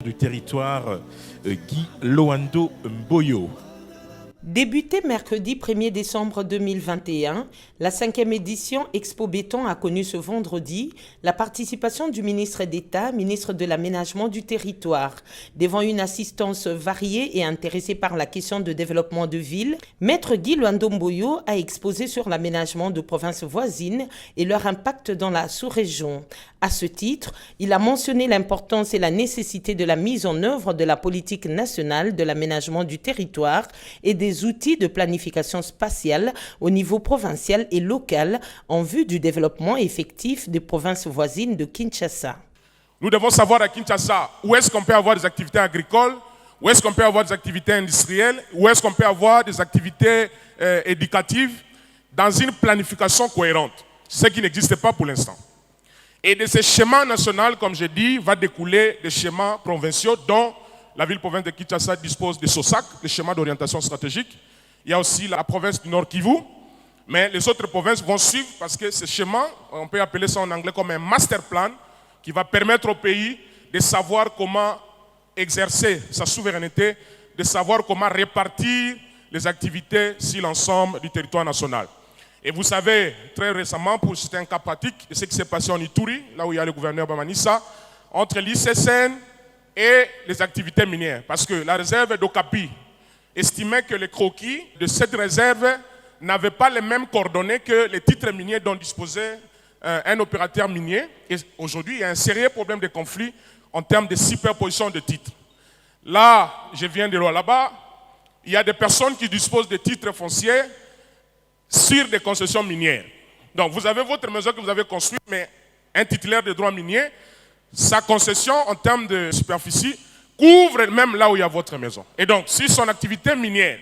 du territoire Guy Loando Mboyo. Débutée mercredi 1er décembre 2021, la 5e édition Expo Béton a connu ce vendredi la participation du ministre d'État, ministre de l'Aménagement du Territoire. Devant une assistance variée et intéressée par la question de développement de ville, Maître Guy Loando Mboyo a exposé sur l'aménagement de provinces voisines et leur impact dans la sous-région. À ce titre, il a mentionné l'importance et la nécessité de la mise en œuvre de la politique nationale de l'aménagement du territoire et des outils de planification spatiale au niveau provincial et local en vue du développement effectif des provinces voisines de Kinshasa. Nous devons savoir à Kinshasa où est-ce qu'on peut avoir des activités agricoles, où est-ce qu'on peut avoir des activités industrielles, où est-ce qu'on peut avoir des activités éducatives dans une planification cohérente, ce qui n'existe pas pour l'instant. Et de ces schémas nationaux, comme je dis, va découler des schémas provinciaux dont la ville-province de Kinshasa dispose de SOSAC, le schéma d'orientation stratégique. Il y a aussi la province du Nord Kivu, mais les autres provinces vont suivre parce que ce schéma, on peut appeler ça en anglais comme un master plan, qui va permettre au pays de savoir comment exercer sa souveraineté, de savoir comment répartir les activités sur l'ensemble du territoire national. Et vous savez, très récemment, pour citer un cas pratique, ce qui s'est passé en Ituri, là où il y a le gouverneur Bamanissa, entre l'ICSN et les activités minières. Parce que la réserve d'Okapi estimait que les croquis de cette réserve n'avaient pas les mêmes coordonnées que les titres miniers dont disposait un opérateur minier. Et aujourd'hui, il y a un sérieux problème de conflit en termes de superposition de titres. Là, je viens de là-bas, il y a des personnes qui disposent de titres fonciers sur des concessions minières. Donc, vous avez votre maison que vous avez construite, mais un titulaire de droits miniers, sa concession en termes de superficie couvre même là où il y a votre maison. Et donc, si son activité minière,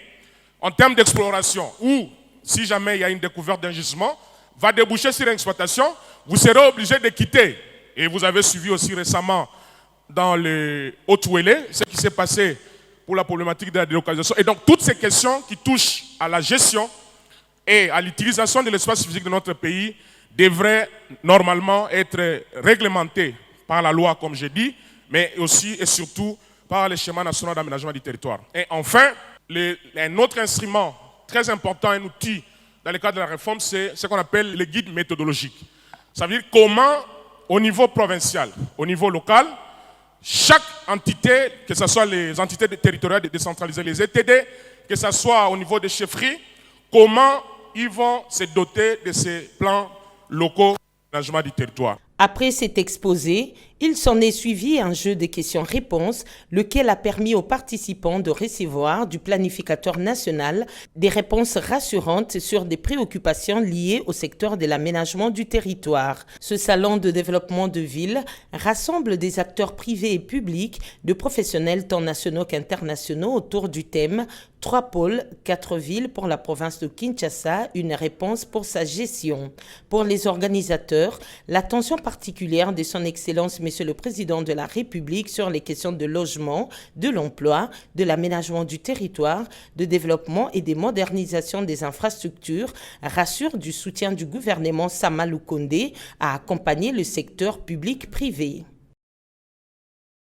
en termes d'exploration, ou si jamais il y a une découverte d'un gisement, va déboucher sur une exploitation, vous serez obligé de quitter. Et vous avez suivi aussi récemment dans le Haut-Ouélé ce qui s'est passé pour la problématique de la délocalisation. Et donc, toutes ces questions qui touchent à la gestion et à l'utilisation de l'espace physique de notre pays devraient normalement être réglementées par la loi, comme j'ai dit, mais aussi et surtout par le schéma national d'aménagement du territoire. Et enfin, un autre instrument très important, un outil dans le cadre de la réforme, c'est ce qu'on appelle le guide méthodologique. Ça veut dire comment, au niveau provincial, au niveau local, chaque entité, que ce soit les entités territoriales décentralisées, les ETD, que ce soit au niveau des chefferies, comment ils vont se doter de ces plans locaux d'aménagement du territoire. Après cet exposé, il s'en est suivi un jeu de questions-réponses, lequel a permis aux participants de recevoir du planificateur national des réponses rassurantes sur des préoccupations liées au secteur de l'aménagement du territoire. Ce salon de développement de ville rassemble des acteurs privés et publics, de professionnels tant nationaux qu'internationaux autour du thème « 3 pôles, 4 villes pour la province de Kinshasa, une réponse pour sa gestion ». Pour les organisateurs, l'attention particulière de son Excellence Monsieur le Président de la République sur les questions de logement, de l'emploi, de l'aménagement du territoire, de développement et de modernisation des infrastructures rassure du soutien du gouvernement Sama Lukonde à accompagner le secteur public-privé.